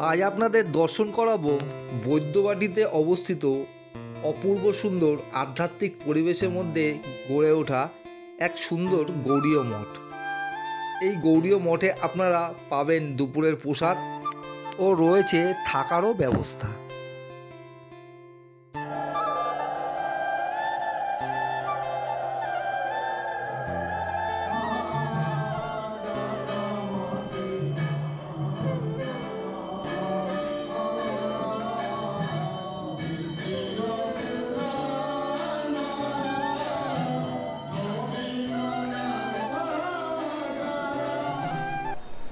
আজ আপনাদের দর্শন করাবো বৈদ্যবাটিতে অবস্থিত অপূর্ব সুন্দর আধ্যাত্মিক পরিবেশের মধ্যে গড়ে ওঠা এক সুন্দর গৌড়ীয় মঠ। এই গৌড়ীয় মঠে আপনারা পাবেন দুপুরের প্রসাদ ও রয়েছে থাকারও ব্যবস্থা।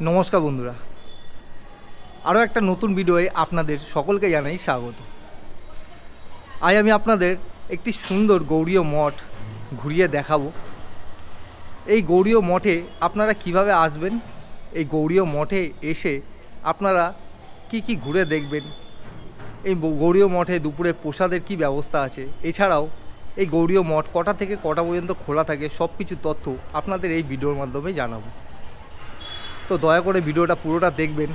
নমস্কার বন্ধুরা, আরও একটা নতুন ভিডিওয়ে আপনাদের সকলকে জানাই স্বাগত। আজ আমি আপনাদের একটি সুন্দর গৌড়ীয় মঠ ঘুরিয়ে দেখাবো। এই গৌড়ীয় মঠে আপনারা কিভাবে আসবেন, এই গৌড়ীয় মঠে এসে আপনারা কি ঘুরে দেখবেন, এই গৌড়ীয় মঠে দুপুরে প্রসাদের কি ব্যবস্থা আছে, এছাড়াও এই গৌড়ীয় মঠ কটা থেকে কটা পর্যন্ত খোলা থাকে, সব কিছু তথ্য আপনাদের এই ভিডিওর মাধ্যমে জানাবো। তো দয়া করে ভিডিওটা পুরোটা দেখবেন,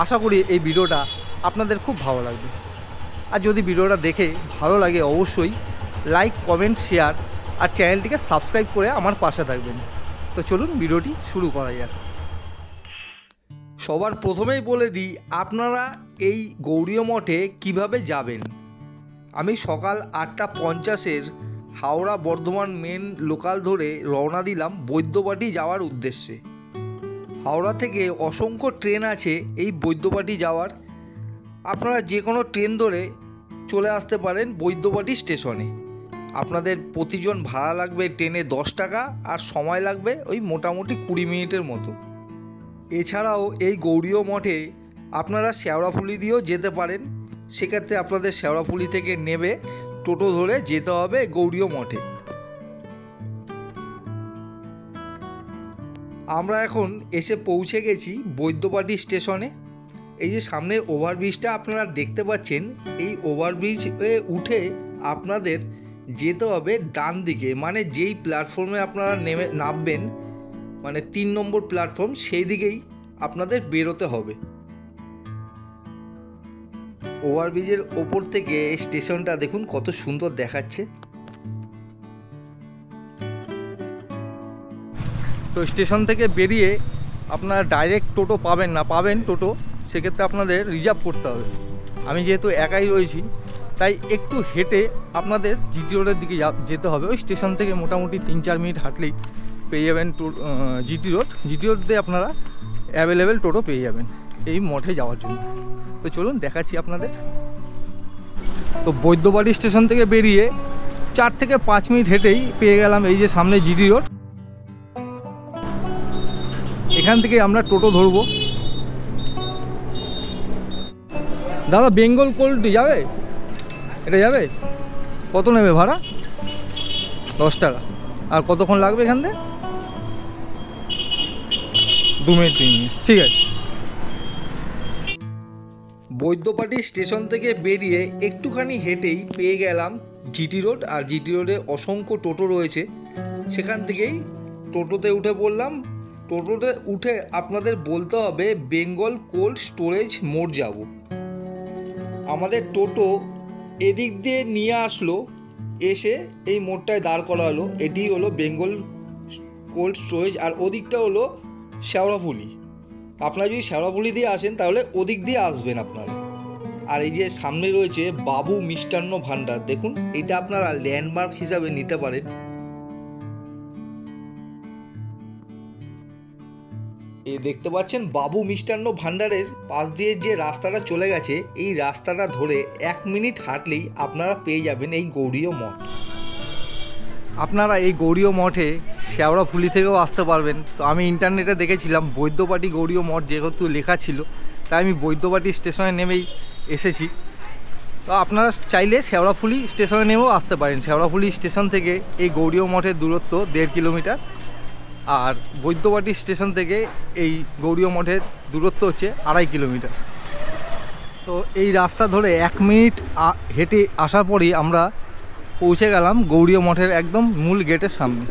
আশা করি এই ভিডিওটা আপনাদের খুব ভালো লাগবে। আর যদি ভিডিওটা দেখে ভালো লাগে অবশ্যই লাইক, কমেন্ট, শেয়ার আর চ্যানেলটিকে সাবস্ক্রাইব করে আমার পাশে থাকবেন। তো চলুন ভিডিওটি শুরু করা যাক। সবার প্রথমেই বলে দিই আপনারা এই গৌড়ীয় মঠে কিভাবে যাবেন। আমি সকাল 8:50 হাওড়া বর্ধমান মেন লোকাল ধরে রওনা দিলাম বৈদ্যবাটি যাওয়ার উদ্দেশ্যে। হাওড়া থেকে অসংখ্য ট্রেন আছে এই বৈদ্যবাটি যাওয়ার। আপনারা যে কোনো ট্রেন ধরে চলে আসতে পারেন বৈদ্যবাটি স্টেশনে। আপনাদের প্রতিজন ভাড়া লাগবে ট্রেনে 10 টাকা, আর সময় লাগবে ওই মোটামুটি 20 মিনিটের মতো। এছাড়াও এই গৌড়ীয় মঠে আপনারা শেওড়াফুলি দিয়েও যেতে পারেন। সেক্ষেত্রে আপনাদের শেওড়াফুলি থেকে নেবে টোটো ধরে যেতে হবে গৌড়ীয় মঠে। আমরা এখন এসে পৌঁছে গেছি বৈদ্যবাটি স্টেশনে। এই যে সামনে ওভারব্রিজটা আপনারা দেখতে পাচ্ছেন, এই ওভারব্রিজে উঠে আপনাদের যেতে হবে ডান দিকে, মানে যেই প্ল্যাটফর্মে আপনারা নামবেন, মানে 3 নম্বর প্ল্যাটফর্ম, সেই দিকেই আপনাদের বেরোতে হবে। ওভারব্রিজের ওপর থেকে স্টেশনটা দেখুন কত সুন্দর দেখাচ্ছে। তো স্টেশন থেকে বেরিয়ে আপনারা ডাইরেক্ট টোটো পাবেন না, পাবেন টোটো, সেক্ষেত্রে আপনাদের রিজার্ভ করতে হবে। আমি যেহেতু একাই রয়েছি তাই একটু হেঁটে আপনাদের জিটি রোডের দিকে যেতে হবে। ওই স্টেশন থেকে মোটামুটি 3-4 মিনিট হাঁটলেই পেয়ে যাবেন জিটি রোড দিয়ে আপনারা অ্যাভেলেবেল টোটো পেয়ে যাবেন এই মঠে যাওয়ার জন্য। তো চলুন দেখাচ্ছি আপনাদের। তো বৈদ্যবাটি স্টেশন থেকে বেরিয়ে 4 থেকে 5 মিনিট হেঁটেই পেয়ে গেলাম এই যে সামনে জিটি রোড। এখান থেকে আমরা টোটো ধরবো। দাদা, বেঙ্গল কোল্ড যাবে? এটা যাবে? কত নেবে ভাড়া? 10 টাকা। আর কতক্ষণ লাগবে এখান থেকে? 2 মিনিট 3 মিনিট, ঠিক আছে। বৈদ্যবাটি স্টেশন থেকে বেরিয়ে একটুখানি হেঁটেই পেয়ে গেলাম জিটি রোড। আর জিটি রোডে অসংখ্য টোটো রয়েছে, সেখান থেকেই টোটোতে উঠে পড়লাম। টোটোতে উঠে আপনাদের বলতে হবে বেঙ্গল কোল্ড স্টোরেজ মোড় যাব। আমাদের টোটো এদিক দিয়ে নিয়ে আসলো, এসে এই মোড়টায় দাঁড় করা হলো। এটি হলো বেঙ্গল কোল্ড স্টোরেজ, আর ওদিকটা হলো শেওড়াফুলি। আপনারা যদি শেওড়াফুলি দিয়ে আসেন তাহলে ওদিক দিয়ে আসবেন আপনারা। আর এই যে সামনে রয়েছে বাবু মিষ্টান্ন ভাণ্ডার, দেখুন এটা আপনারা ল্যান্ডমার্ক হিসাবে নিতে পারেন। এই দেখতে পাচ্ছেন বাবু মিষ্টান্ন ভাণ্ডারের পাশ দিয়ে যে রাস্তাটা চলে গেছে, এই রাস্তাটা ধরে 1 মিনিট হাঁটলেই আপনারা পেয়ে যাবেন এই গৌড়ীয় মঠ। আপনারা এই গৌড়ীয় মঠে শেওড়াফুলি থেকেও আসতে পারবেন। তো আমি ইন্টারনেটে দেখেছিলাম বৈদ্যবাটি গৌড়ীয় মঠ যেহেতু লেখা ছিল, তাই আমি বৈদ্যবাটি স্টেশনে নেমেই এসেছি। তো আপনারা চাইলে শেওড়াফুলি স্টেশনে নেমেও আসতে পারেন। শেওড়াফুলি স্টেশন থেকে এই গৌড়ীয় মঠের দূরত্ব 1.5 কিলোমিটার, আর বৈদ্যবাটি স্টেশন থেকে এই গৌড়ীয় মঠের দূরত্ব হচ্ছে 2.5 কিলোমিটার। তো এই রাস্তা ধরে 1 মিনিট হেঁটে আসার পরেই আমরা পৌঁছে গেলাম গৌড়ীয় মঠের একদম মূল গেটের সামনে।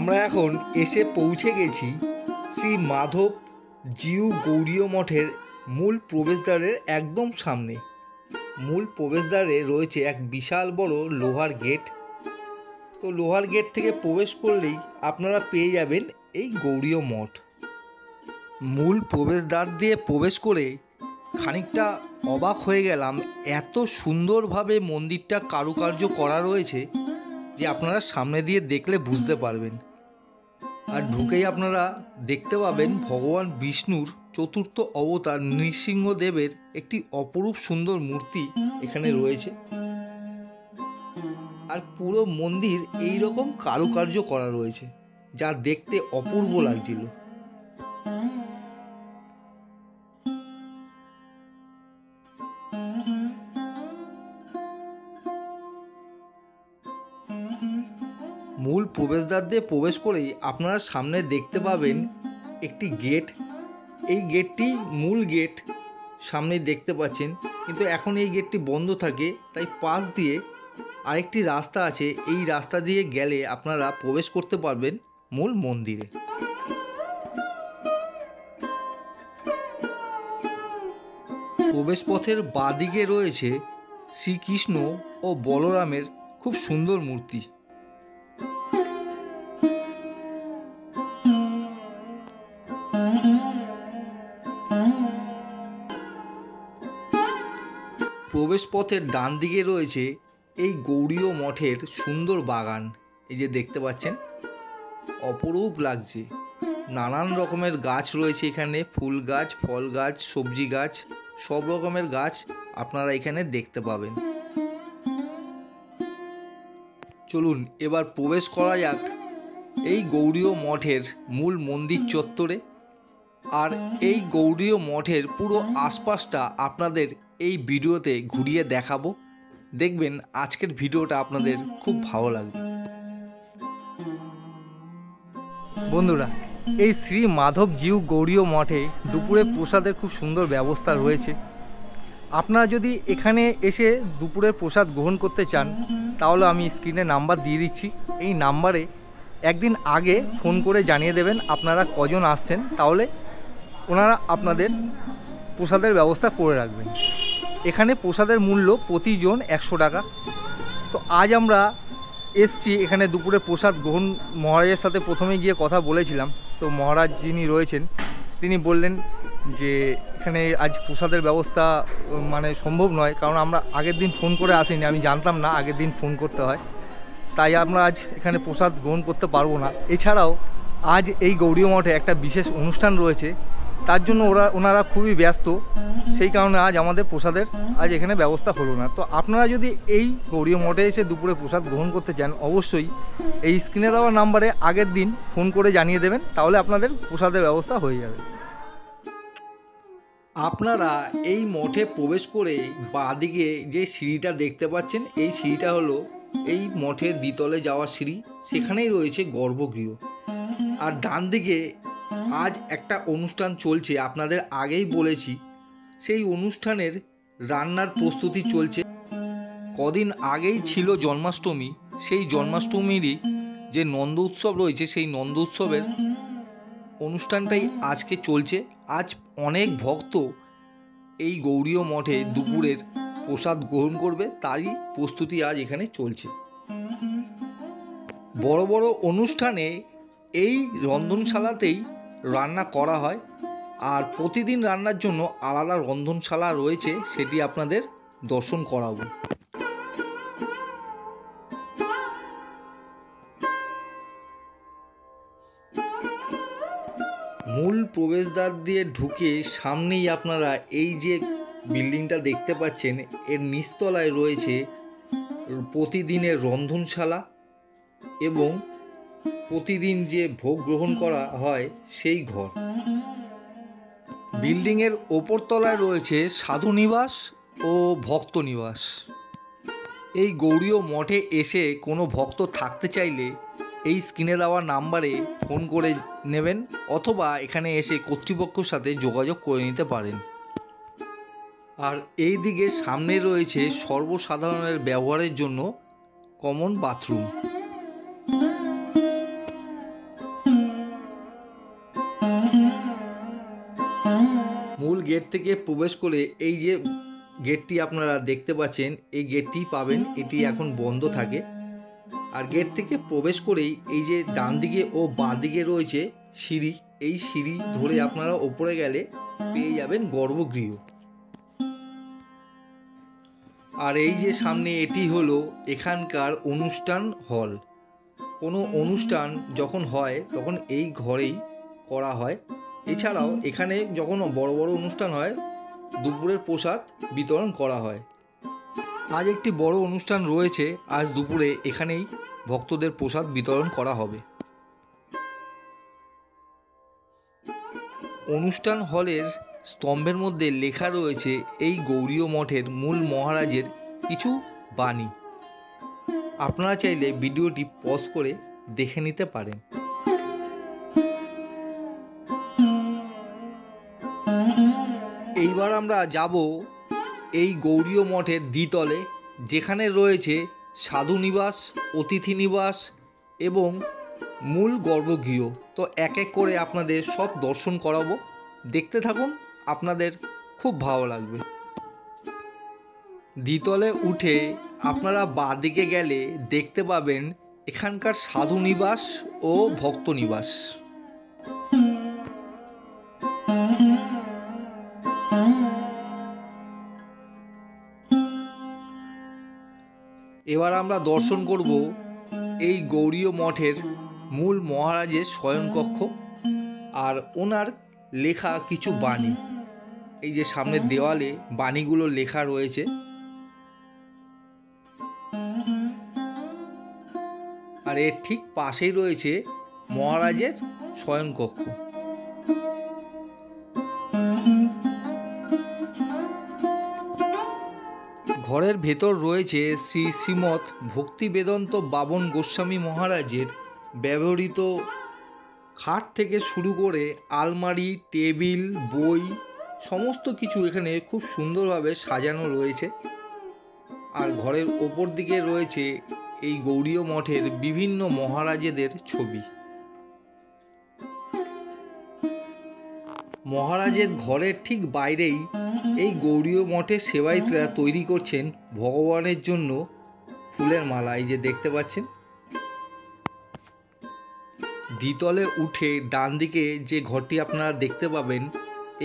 আমরা এখন এসে পৌঁছে গেছি শ্রী মাধব জিউ গৌড়ীয় মঠের মূল প্রবেশদ্বারের একদম সামনে। মূল প্রবেশদ্বারে রয়েছে এক বিশাল বড় লোহার গেট। তো লোহার গেট থেকে প্রবেশ করলেই আপনারা পেয়ে যাবেন এই গৌড়ীয় মঠ। মূল প্রবেশদ্বার দিয়ে প্রবেশ করে খানিকটা অবাক হয়ে গেলাম, এত সুন্দরভাবে মন্দিরটা কারুকার্য করা রয়েছে যে আপনারা সামনে দিয়ে দেখলে বুঝতে পারবেন। আর ঢুকেই আপনারা দেখতে পাবেন ভগবান বিষ্ণুর চতুর্থ অবতার নৃসিংহদেবের একটি অপরূপ সুন্দর মূর্তি এখানে রয়েছে। আর পুরো মন্দির এই রকম কারুকার্য করা রয়েছে, যা দেখতে অপূর্ব লাগছিল। মূল প্রবেশদ্বার দিয়ে প্রবেশ করেই আপনারা সামনে দেখতে পাবেন একটি গেট। এই গেটটি মূল গেট সামনেই দেখতে পাচ্ছেন, কিন্তু এখন এই গেটটি বন্ধ থাকে, তাই পাশ দিয়ে আরেকটি রাস্তা আছে। এই রাস্তা দিয়ে গেলে আপনারা প্রবেশ করতে পারবেন মূল মন্দিরে। প্রবেশপথের বাঁদিকে রয়েছে শ্রীকৃষ্ণ ও বলরামের খুব সুন্দর মূর্তি। প্রবেশপথের ডান দিকে রয়েছে এই গৌড়ীয় মঠের সুন্দর বাগান। এই যে দেখতে পাচ্ছেন, অপরূপ লাগছে। নানান রকমের গাছ রয়েছে এখানে, ফুল গাছ, ফল গাছ, সবজি গাছ, সব রকমের গাছ আপনারা এখানে দেখতে পাবেন। চলুন এবার প্রবেশ করা যাক এই গৌড়ীয় মঠের মূল মন্দির চত্বরে। আর এই গৌড়ীয় মঠের পুরো আশপাশটা আপনাদের এই ভিডিওতে ঘুরিয়ে দেখাবো। দেখবেন আজকের ভিডিওটা আপনাদের খুব ভালো লাগবে। বন্ধুরা, এই শ্রী মাধব জিউ গৌড়ীয় মঠে দুপুরে প্রসাদের খুব সুন্দর ব্যবস্থা রয়েছে। আপনারা যদি এখানে এসে দুপুরের প্রসাদ গ্রহণ করতে চান, তাহলে আমি স্ক্রিনে নাম্বার দিয়ে দিচ্ছি। এই নাম্বারে একদিন আগে ফোন করে জানিয়ে দেবেন আপনারা কজন আসছেন, তাহলে ওনারা আপনাদের প্রসাদের ব্যবস্থা করে রাখবেন। এখানে প্রসাদের মূল্য প্রতিজন 100 টাকা। তো আজ আমরা এসছি এখানে দুপুরে প্রসাদ গ্রহণ। মহারাজের সাথে প্রথমে গিয়ে কথা বলেছিলাম, তো মহারাজ যিনি রয়েছেন তিনি বললেন যে এখানে আজ প্রসাদের ব্যবস্থা মানে সম্ভব নয়, কারণ আমরা আগের দিন ফোন করে আসিনি, আমি জানতাম না আগের দিন ফোন করতে হয়, তাই আমরা আজ এখানে প্রসাদ গ্রহণ করতে পারবো না। এছাড়াও আজ এই গৌড়ীয় মঠে একটা বিশেষ অনুষ্ঠান রয়েছে, তার জন্য ওনারা খুবই ব্যস্ত, সেই কারণে আজ আমাদের প্রসাদের আজ এখানে ব্যবস্থা হলো না। তো আপনারা যদি এই গৌড়ীয় মঠে এসে দুপুরে প্রসাদ গ্রহণ করতে চান, অবশ্যই এই স্ক্রিনে দেওয়া নাম্বারে আগের দিন ফোন করে জানিয়ে দেবেন, তাহলে আপনাদের প্রসাদের ব্যবস্থা হয়ে যাবে। আপনারা এই মঠে প্রবেশ করে বাঁদিকে যে সিঁড়িটা দেখতে পাচ্ছেন, এই সিঁড়িটা হলো এই মঠের দ্বিতলে যাওয়ার সিঁড়ি। সেখানেই রয়েছে গর্ভগৃহ। আর ডান দিকে আজ একটা অনুষ্ঠান চলছে, আপনাদের আগেই বলেছি। সেই অনুষ্ঠানের রান্নার প্রস্তুতি চলছে। কদিন আগেই ছিল জন্মাষ্টমী, সেই জন্মাষ্টমীরই যে নন্দ উৎসব রয়েছে, সেই নন্দ উৎসবের অনুষ্ঠানটাই আজকে চলছে। আজ অনেক ভক্ত এই গৌড়ীয় মঠে দুপুরের প্রসাদ গ্রহণ করবে, তারই প্রস্তুতি আজ এখানে চলছে। বড় বড় অনুষ্ঠানে এই রন্ধনশালাতেই রান্না করা হয়, আর প্রতিদিন রান্নার জন্য আলাদা রন্ধনশালা রয়েছে, সেটি আপনাদের দর্শন করাবো। মূল প্রবেশদ্বার দিয়ে ঢুকে সামনেই আপনারা এই যে বিল্ডিংটা দেখতে পাচ্ছেন, এর নিচতলায় রয়েছে প্রতিদিনের রন্ধনশালা এবং প্রতিদিন যে ভোগ গ্রহণ করা হয় সেই ঘর। বিল্ডিংয়ের ওপর তলায় রয়েছে সাধু নিবাস ও ভক্ত নিবাস। এই গৌড়ীয় মঠে এসে কোনো ভক্ত থাকতে চাইলে এই স্ক্রিনে দেওয়া নাম্বারে ফোন করে নেবেন, অথবা এখানে এসে কর্তৃপক্ষের সাথে যোগাযোগ করে নিতে পারেন। আর এই দিকে সামনে রয়েছে সর্বসাধারণের ব্যবহারের জন্য কমন বাথরুম। গেট থেকে প্রবেশ করে এই যে গেটটি আপনারা দেখতে পাচ্ছেন, এই গেটটি পাবেন, এটি এখন বন্ধ থাকে। আর গেট থেকে প্রবেশ করেই এই যে ডান দিকে ও বাঁ দিকে রয়েছে সিঁড়ি, এই সিঁড়ি ধরে আপনারা ওপরে গেলে পেয়ে যাবেন গর্ভগৃহ। আর এই যে সামনে এটি হলো এখানকার অনুষ্ঠান হল। কোনো অনুষ্ঠান যখন হয় তখন এই ঘরেই করা হয়। এছাড়াও এখানে যখন বড় বড় অনুষ্ঠান হয় দুপুরের প্রসাদ বিতরণ করা হয়। আজ একটি বড় অনুষ্ঠান রয়েছে, আজ দুপুরে এখানেই ভক্তদের প্রসাদ বিতরণ করা হবে। অনুষ্ঠান হলের স্তম্ভের মধ্যে লেখা রয়েছে এই গৌড়ীয় মঠের মূল মহারাজের কিছু বাণী। আপনারা চাইলে ভিডিওটি পজ করে দেখে নিতে পারেন। এইবার আমরা যাব এই গৌড়ীয় মঠের দ্বিতলে, যেখানে রয়েছে সাধু নিবাস, অতিথি নিবাস এবং মূল গর্ভগৃহ। তো এক এক করে আপনাদের সব দর্শন করাবো, দেখতে থাকুন, আপনাদের খুব ভালো লাগবে। দ্বিতলে উঠে আপনারা বাঁদিকে গেলে দেখতে পাবেন এখানকার সাধু নিবাস ও ভক্ত নিবাস। এবার আমরা দর্শন করব এই গৌড়ীয় মঠের মূল মহারাজের শয়নকক্ষ আর ওনার লেখা কিছু বাণী। এই যে সামনের দেওয়ালে বাণীগুলো লেখা রয়েছে। আর এর ঠিক পাশেই রয়েছে মহারাজের শয়নকক্ষ। ঘরের ভেতর রয়েছে শ্রী শ্রীমৎ ভক্তিবেদান্ত বামন গোস্বামী মহারাজের ব্যবহৃত খাট থেকে শুরু করে আলমারি, টেবিল, বই সমস্ত কিছু এখানে খুব সুন্দরভাবে সাজানো রয়েছে। আর ঘরের ওপর দিকে রয়েছে এই গৌড়ীয় মঠের বিভিন্ন মহারাজেদের ছবি। মহারাজের ঘরের ঠিক বাইরেই এই গৌড়ীয় মঠের সেবায়েতরা তৈরি করছেন ভগবানের জন্য ফুলের মালা, এই যে দেখতে পাচ্ছেন। দ্বিতলে উঠে ডান দিকে যে ঘরটি আপনারা দেখতে পাবেন,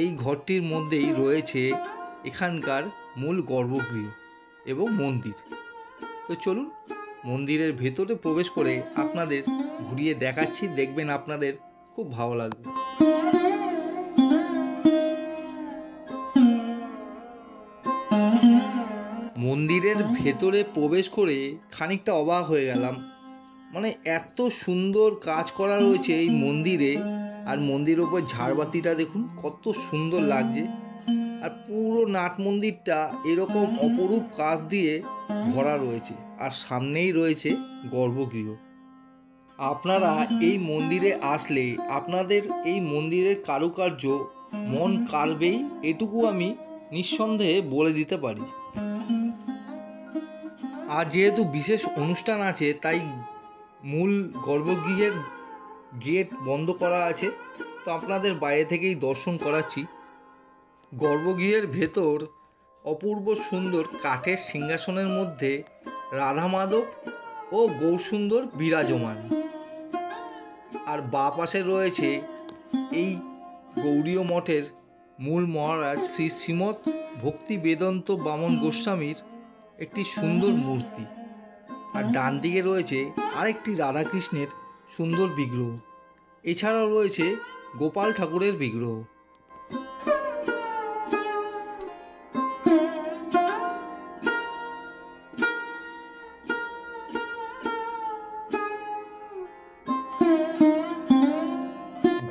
এই ঘরটির মধ্যেই রয়েছে এখানকার মূল গর্ভগৃহ এবং মন্দির। তো চলুন মন্দিরের ভেতরে প্রবেশ করে আপনাদের ঘুরিয়ে দেখাচ্ছি, দেখবেন আপনাদের খুব ভালো লাগবে। মন্দিরের ভেতরে প্রবেশ করে খানিকটা অবাক হয়ে গেলাম, মানে এত সুন্দর কাজ করা রয়েছে এই মন্দিরে। আর মন্দিরের উপর ঝাড়বাতিটা দেখুন কত সুন্দর লাগছে। আর পুরো নাট মন্দিরটা এরকম অপরূপ কাজ দিয়ে ভরা রয়েছে। আর সামনেই রয়েছে গর্ভগৃহ। আপনারা এই মন্দিরে আসলে আপনাদের এই মন্দিরের কারুকার্য মন কাড়বেই, এটুকু আমি নিঃসন্দেহে বলে দিতে পারি। আর যেহেতু বিশেষ অনুষ্ঠান আছে তাই মূল গর্ভগৃহের গেট বন্ধ করা আছে, তো আপনাদের বাইরে থেকেই দর্শন করাচ্ছি। গর্ভগৃহের ভেতর অপূর্ব সুন্দর কাঠের সিংহাসনের মধ্যে রাধা মাধব ও গৌরসুন্দর বিরাজমান। আর বাঁ পাশে রয়েছে এই গৌড়ীয় মঠের মূল মহারাজ শ্রী শ্রীমৎ ভক্তিবেদান্ত বামন গোস্বামীর একটি সুন্দর মূর্তি। আর ডান দিকে রয়েছে আরেকটি রাধাকৃষ্ণের সুন্দর বিগ্রহ। এছাড়াও রয়েছে গোপাল ঠাকুরের বিগ্রহ।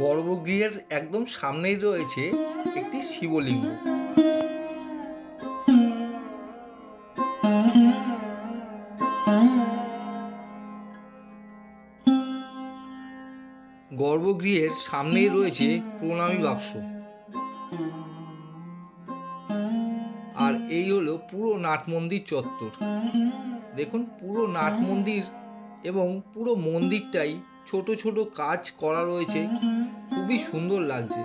গর্ভগৃহের একদম সামনেই রয়েছে একটি শিবলিঙ্গ। গর্ভগৃহের সামনেই রয়েছে প্রণামী বাক্স। আর এই হলো পুরো নাট মন্দির চত্বর। দেখুন পুরো নাট মন্দির এবং পুরো মন্দিরটাই ছোট ছোট কাজ করা রয়েছে, খুবই সুন্দর লাগছে।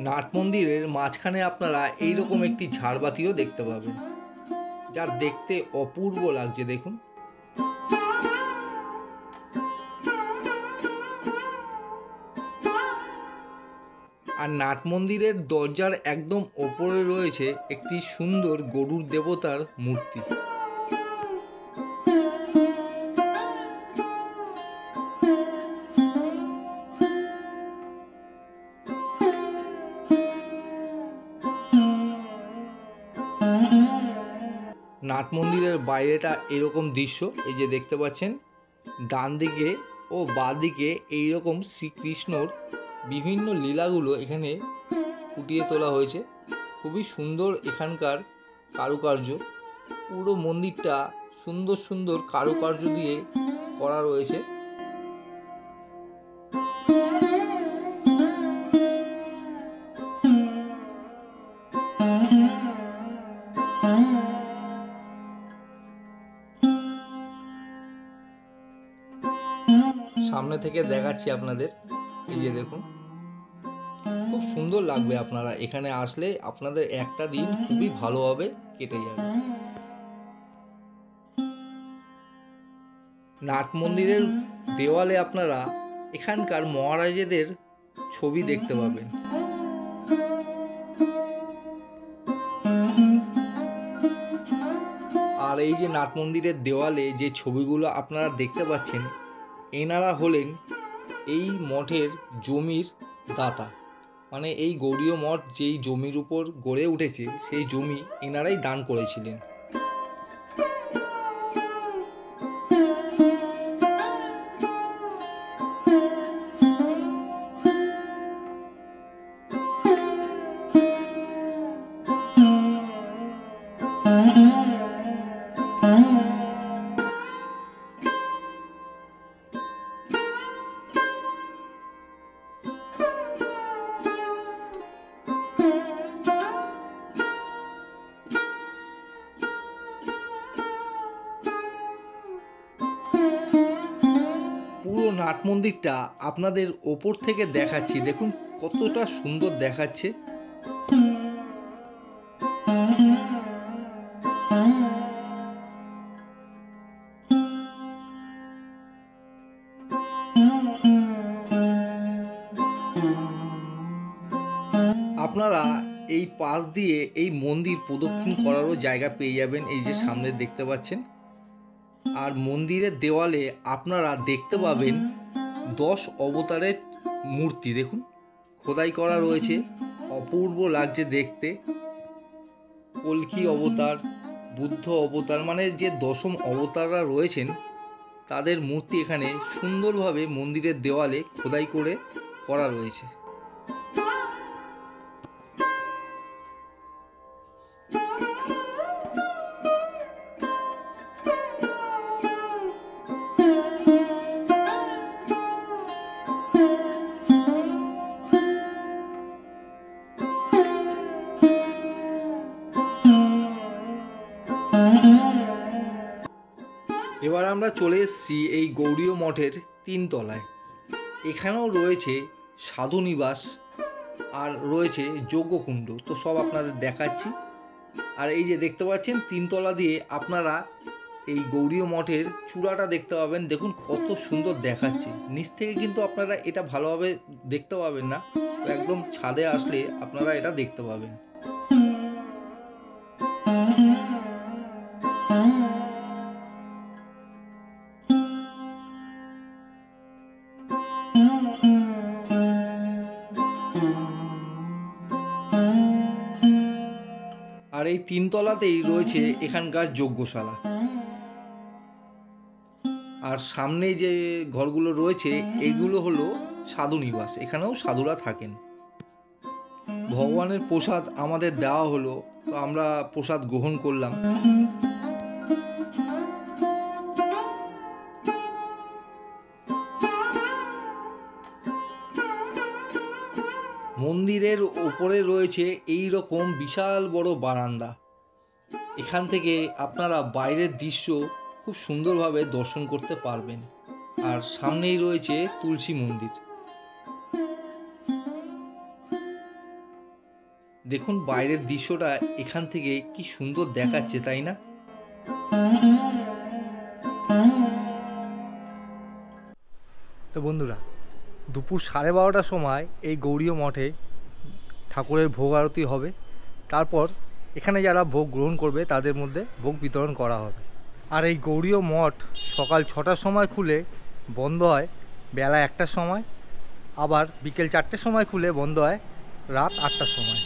নাট মন্দিরের মাঝখানে আপনারা এইরকম একটি ঝাড়বাতিও দেখতে পাবেন, যা দেখতে অপূর্ব লাগছে। দেখুন, আর নাট মন্দিরের দরজার একদম ওপরে রয়েছে একটি সুন্দর গরুর দেবতার মূর্তি। নাট মন্দিরের বাইরেটা এরকম দৃশ্য, এই যে দেখতে পাচ্ছেন, ডান দিকে ও বাঁ দিকে এইরকম শ্রীকৃষ্ণর বিভিন্ন লীলাগুলো এখানে ফুটিয়ে তোলা হয়েছে। খুবই সুন্দর এখানকার কারুকার্য। পুরো মন্দিরটা সুন্দর সুন্দর কারুকার্য দিয়ে করা রয়েছে। সামনে থেকে দেখাচ্ছি আপনাদের, এই যে দেখুন, খুব সুন্দর লাগবে। আপনারা এখানে আসলে আপনাদের একটা দিন খুবই ভালোভাবে কেটে যাবে। নাট মন্দিরের দেওয়ালে আপনারা এখানকার মহারাজাদের ছবি দেখতে পাবেন। আর এই যে নাট মন্দিরের দেওয়ালে যে ছবিগুলো আপনারা দেখতে পাচ্ছেন, এনারা হলেন এই মঠের জমির দাতা। মানে এই গৌড়ীয় মঠ যেই জমির উপর গড়ে উঠেছে, সেই জমি এনারাই দান করেছিলেন। পুরো নাট মন্দিরটা আপনাদের ওপর থেকে দেখাচ্ছি, দেখুন কতটা সুন্দর দেখাচ্ছে। আপনারা এই পাশ দিয়ে এই মন্দির প্রদক্ষিণ করারও জায়গা পেয়ে যাবেন, এই যে সামনে দেখতে পাচ্ছেন। আর মন্দিরের দেওয়ালে আপনারা দেখতে পাবেন 10 অবতারের মূর্তি। দেখুন, খোদাই করা রয়েছে, অপূর্ব লাগছে দেখতে। কল্কি অবতার, বুদ্ধ অবতার, মানে যে 10ম অবতাররা রয়েছেন তাদের মূর্তি এখানে সুন্দরভাবে মন্দিরের দেওয়ালে খোদাই করে করা রয়েছে। এবার আমরা চলে এসেছি এই গৌড়ীয় মঠের 3 তলায়। এখানেও রয়েছে সাধু নিবাস আর রয়েছে যজ্ঞকুণ্ড, তো সব আপনাদের দেখাচ্ছি। আর এই যে দেখতে পাচ্ছেন 3 তলা দিয়ে আপনারা এই গৌড়ীয় মঠের চূড়াটা দেখতে পাবেন। দেখুন কত সুন্দর দেখাচ্ছে। নিচ থেকে কিন্তু আপনারা এটা ভালোভাবে দেখতে পাবেন না, তো একদম ছাদে আসলে আপনারা এটা দেখতে পাবেন। আর এই 3 তলাতেই রয়েছে এখানকার যজ্ঞশালা। আর সামনে যে ঘরগুলো রয়েছে এগুলো হলো সাধু নিবাস, এখানেও সাধুরা থাকেন। ভগবানের প্রসাদ আমাদের দেওয়া হলো, তো আমরা প্রসাদ গ্রহণ করলাম। মন্দিরের ওপরে রয়েছে এই রকম বিশাল বড় বারান্দা। এখান থেকে আপনারা বাইরের দৃশ্য খুব সুন্দরভাবে দর্শন করতে পারবেন। আর সামনেই রয়েছে তুলসী মন্দির। দেখুন বাইরের দৃশ্যটা এখান থেকে কি সুন্দর দেখাচ্ছে, তাই না? তো বন্ধুরা, দুপুর 12:30টার সময় এই গৌড়ীয় মঠে ঠাকুরের ভোগ আরতি হবে। তারপর এখানে যারা ভোগ গ্রহণ করবে তাদের মধ্যে ভোগ বিতরণ করা হবে। আর এই গৌড়ীয় মঠ সকাল 6টার সময় খুলে বন্ধ হয় বেলা 1টার সময়, আবার বিকেল 4টের সময় খুলে বন্ধ হয় রাত 8টার সময়।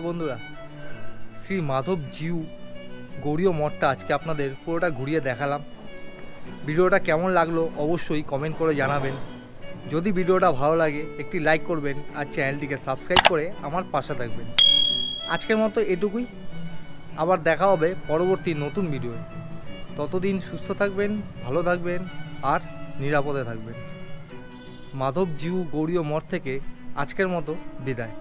বন্ধুরা, শ্রী মাধব জিউ গৌড়ীয় মঠটা আজকে আপনাদের পুরোটা ঘুরিয়ে দেখালাম। ভিডিওটা কেমন লাগলো অবশ্যই কমেন্ট করে জানাবেন। যদি ভিডিওটা ভালো লাগে একটি লাইক করবেন আর চ্যানেলটিকে সাবস্ক্রাইব করে আমার পাশে থাকবেন। আজকের মতো এটুকুই, আবার দেখা হবে পরবর্তী নতুন ভিডিওয়ে। ততদিন সুস্থ থাকবেন, ভালো থাকবেন আর নিরাপদে থাকবেন। মাধব জিউ গৌড়ীয় মঠ থেকে আজকের মতো বিদায়।